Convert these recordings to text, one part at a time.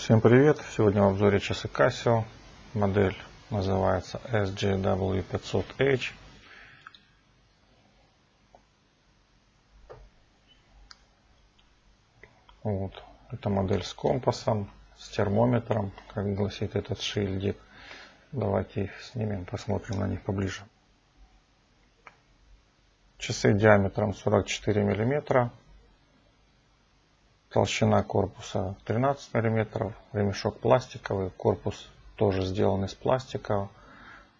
Всем привет! Сегодня в обзоре часы Casio. Модель называется SJW500H. Вот. Это модель с компасом, с термометром, как гласит этот шильдик. Давайте их снимем, посмотрим на них поближе. Часы диаметром 44 мм. Толщина корпуса 13 мм, ремешок пластиковый, корпус тоже сделан из пластика.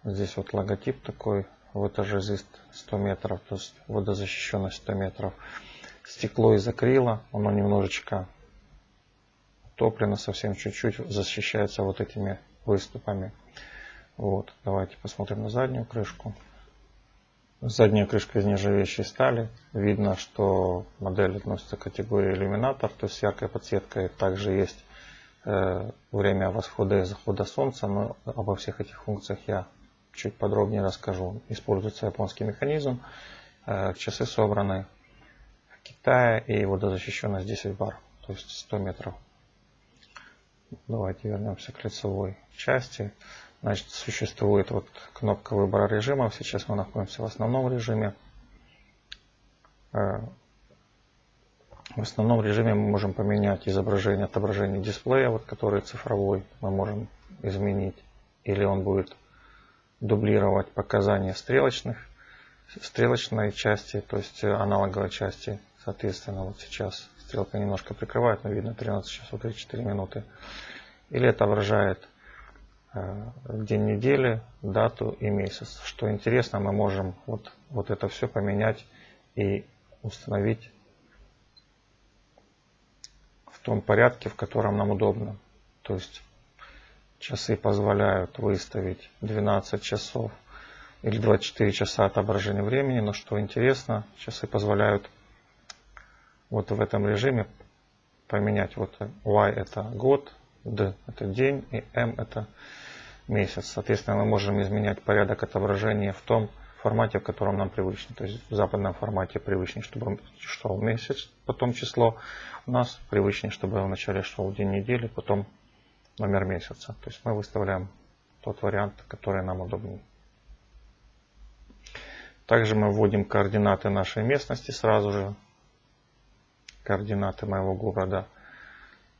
Здесь вот логотип такой, ватажезист 100 метров, то есть водозащищенность 100 метров. Стекло из акрила, оно немножечко топлено, совсем чуть-чуть, защищается вот этими выступами. Вот, давайте посмотрим на заднюю крышку. Задняя крышка из нержавеющей стали. Видно, что модель относится к категории иллюминатор, то есть с яркой подсветкой. Также есть время восхода и захода солнца, но обо всех этих функциях я чуть подробнее расскажу. Используется японский механизм. Часы собраны в Китае и водозащищенность 10 бар, то есть 100 метров. Давайте вернемся к лицевой части. Значит, существует вот кнопка выбора режимов. Сейчас мы находимся в основном режиме. В основном режиме мы можем поменять изображение, отображение дисплея, вот который цифровой, мы можем изменить. Или он будет дублировать показания стрелочной части, то есть аналоговой части. Соответственно, вот сейчас стрелка немножко прикрывает, но видно 13 часов 34 минуты. Или отображает день недели, дату и месяц. Что интересно, мы можем вот это все поменять и установить в том порядке, в котором нам удобно. То есть часы позволяют выставить 12 часов или 24 часа отображения времени, но что интересно, часы позволяют вот в этом режиме поменять вот Y это год, D это день и M это месяц. Соответственно, мы можем изменять порядок отображения в том формате, в котором нам привычно. То есть в западном формате привычнее, чтобы шел месяц, потом число. У нас привычнее, чтобы вначале шел день недели, потом номер месяца. То есть мы выставляем тот вариант, который нам удобнее. Также мы вводим координаты нашей местности сразу же. Координаты моего города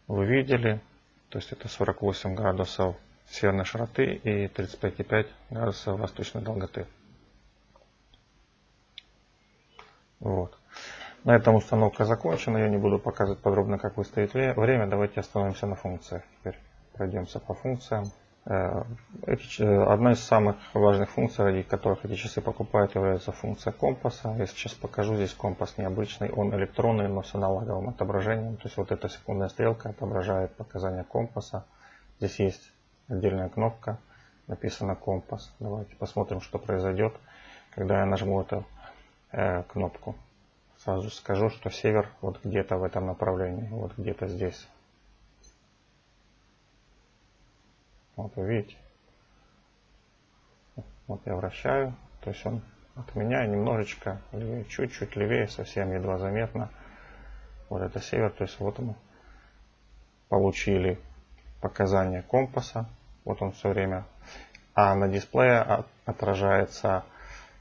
вы видели. То есть это 48 градусов северной широты и 35,5 градусов восточной долготы. Вот. На этом установка закончена. Я не буду показывать подробно, как выставить время. Давайте остановимся на функциях. Теперь пройдемся по функциям. Одна из самых важных функций, ради которых эти часы покупают, является функция компаса. Я сейчас покажу. Здесь компас необычный. Он электронный, но с аналоговым отображением. То есть вот эта секундная стрелка отображает показания компаса. Здесь есть отдельная кнопка, написано компас. Давайте посмотрим, что произойдет, когда я нажму эту кнопку. Сразу скажу, что север вот где-то в этом направлении, вот где-то здесь. Вот вы видите. Вот я вращаю, то есть он от меня немножечко левее, чуть-чуть левее, совсем едва заметно. Вот это север, то есть вот мы получили показания компаса. Вот он все время. А на дисплее отражается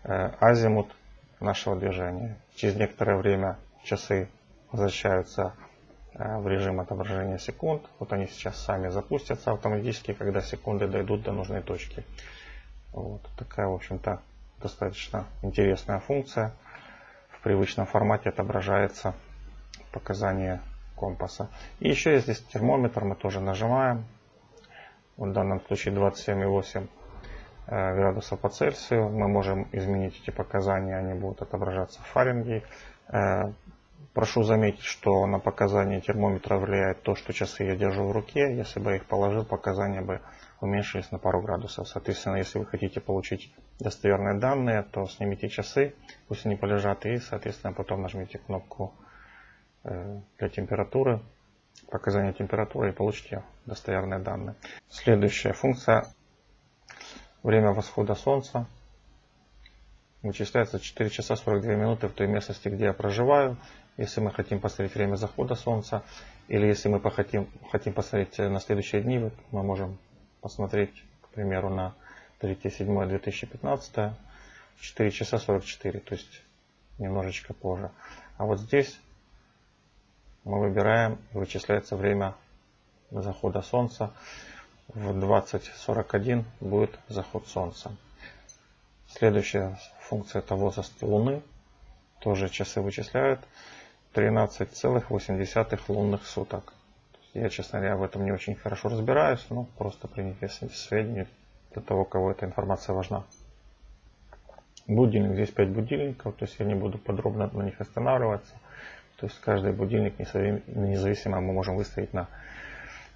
азимут нашего движения. Через некоторое время часы возвращаются в режим отображения секунд. Вот они сейчас сами запустятся автоматически, когда секунды дойдут до нужной точки. Вот такая, в общем-то, достаточно интересная функция. В привычном формате отображается показание компаса. И еще есть здесь термометр, мы тоже нажимаем. В данном случае 27,8 градусов по Цельсию. Мы можем изменить эти показания, они будут отображаться в Фаренгейт. Прошу заметить, что на показания термометра влияет то, что часы я держу в руке. Если бы я их положил, показания бы уменьшились на пару градусов. Соответственно, если вы хотите получить достоверные данные, то снимите часы, пусть они полежат, и, соответственно, потом нажмите кнопку для температуры, показания температуры, и получите достоверные данные. Следующая функция — время восхода солнца. вычисляется 4 часа 42 минуты в той местности, где я проживаю. Если мы хотим посмотреть время захода солнца, или если мы хотим посмотреть на следующие дни, мы можем посмотреть, к примеру, на 3.7.2015, 4 часа 44, то есть немножечко позже. А вот здесь мы выбираем, и вычисляется время захода солнца. В 20:41 будет заход солнца. Следующая функция — это возраст Луны. Тоже часы вычисляют. 13,8 лунных суток. Я, честно говоря, в этом не очень хорошо разбираюсь, но просто примите сведения для того, кого эта информация важна. Будильник. Здесь 5 будильников, то есть я не буду подробно на них останавливаться. То есть каждый будильник независимо мы можем выставить на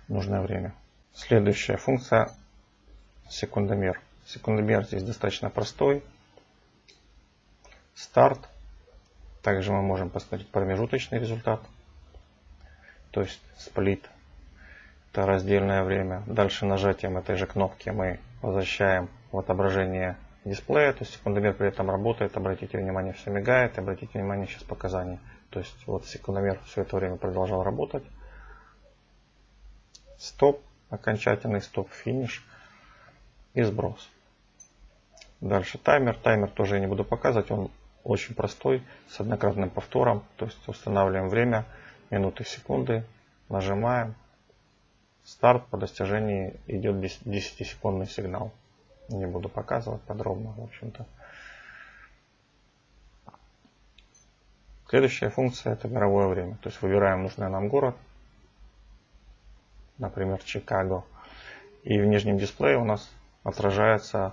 нужное время. Следующая функция — секундомер. Секундомер здесь достаточно простой. Старт. Также мы можем посмотреть промежуточный результат. То есть сплит. Это раздельное время. Дальше нажатием этой же кнопки мы возвращаем в отображение дисплея. То есть секундомер при этом работает. Обратите внимание, все мигает. Обратите внимание, сейчас показания. То есть вот секундомер все это время продолжал работать. Стоп. Окончательный стоп, финиш и сброс. Дальше таймер. Таймер тоже я не буду показывать. Он очень простой, с однократным повтором. То есть устанавливаем время, минуты, секунды. Нажимаем. Старт. По достижении идет 10-секундный сигнал. Не буду показывать подробно, в общем-то. Следующая функция — это мировое время. То есть выбираем нужный нам город. Например, Чикаго. И в нижнем дисплее у нас отражается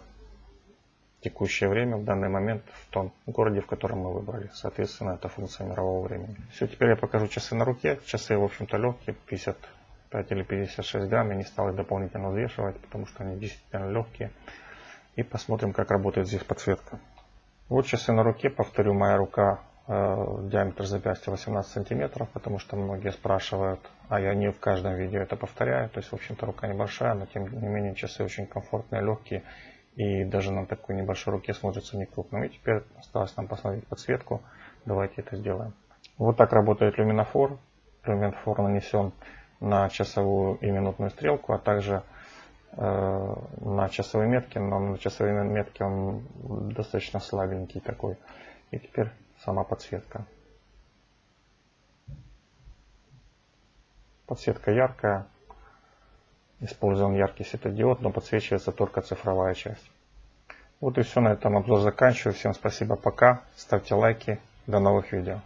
текущее время в данный момент в том городе, в котором мы выбрали. Соответственно, это функция мирового времени. Все, теперь я покажу часы на руке. Часы, в общем-то, легкие, 55 или 56 грамм. Я не стал их дополнительно взвешивать, потому что они действительно легкие. И посмотрим, как работает здесь подсветка. Вот часы на руке. Повторю, моя рука, диаметр запястья 18 сантиметров, потому что многие спрашивают, а я не в каждом видео это повторяю. То есть, в общем-то, рука небольшая, но тем не менее часы очень комфортные, легкие. И даже на такой небольшой руке смотрится не крупным. И теперь осталось нам посмотреть подсветку. Давайте это сделаем. Вот так работает люминофор. Люминофор нанесен на часовую и минутную стрелку, а также на часовой метке. Но на часовой метке он достаточно слабенький такой. И теперь сама подсветка. Подсветка яркая. Используем яркий светодиод, но подсвечивается только цифровая часть. Вот и все, на этом обзор заканчиваю. Всем спасибо, пока. Ставьте лайки. До новых видео.